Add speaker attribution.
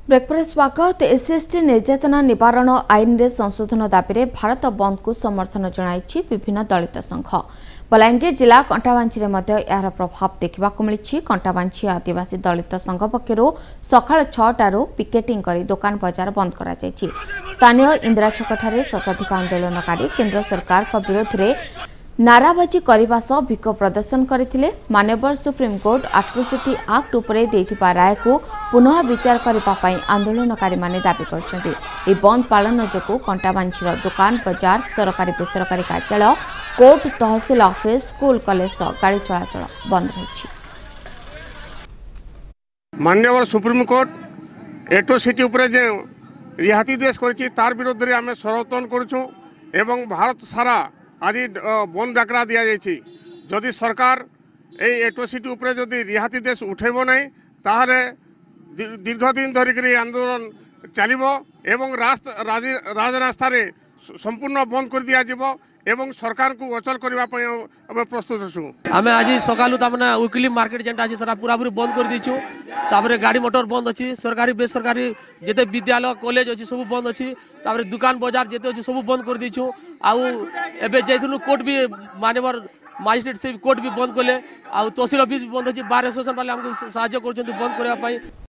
Speaker 1: Breakfast स्वागत SST निर्यातना निवारण आईन रे संशोधन दाबी भारत बंद को समर्थन जणाई विभिन्न दलित संघ। बलांगीर जिला कंटाबांछी यार प्रभाव देखा मिली। कंटाबांछी आदिवासी दलित संघ पक्षर सका 6टारू पिकेटिंग कर दुकान बजार बंद कर स्थानीय इंदिरा छकठारे शताधिक आंदोलनकारी केंद्र सरकार विरोध में नाराबाजी करने सह भिक्ष प्रदर्शन करते। मान्यवर सुप्रीमकोर्ट एट्रोसिटी एक्ट उपरे देथिबा राय को पुनः विचार करने आंदोलनकारी माने दाबी कर बंद पालन जो कंटाबांछीर दुकान बजार सरकारी बेसरकारी कार्यालय court tehsil office school college गाड़ी चलाचल बंद रही।
Speaker 2: मान्यवर सुप्रीमकोर्ट एट्रोसिटी उपरे जे रिहाती देश करिछि तार विरोध रे आमे समर्थन करूछु एवं भारत सारा आज बंद डाकरा दि जाइए। जदि सरकार ये एट्रोसिटी उपरे जदि रिहाती देश उठेब ना ताहले दीर्घ दिन धरिक आंदोलन चलिबो एवं राजरास्ता संपूर्ण बंद कर दिया जिवो एवं सरकार को अचल करने प्रस्तुत छू।
Speaker 3: आम आज सकालू तमना वीकली मार्केट जेनटा अच्छी सारा पूरा पूरी बंद कर दीचु। गाड़ी मोटर बंद अच्छी सरकारी बेसरकारी जिते विद्यालय कॉलेज अच्छी सब बंद अच्छी। दुकान बाजार जिते अच्छी सब बंद कर दीचु। आबे जाइलु कोर्ट भी मान्यवर मजिस्ट्रेट से कोर्ट भी बंद कले। तहसिल ऑफिस भी बंद अच्छी। बार एसोसिएशन वाले हमको साहाय्य कर बंद करने।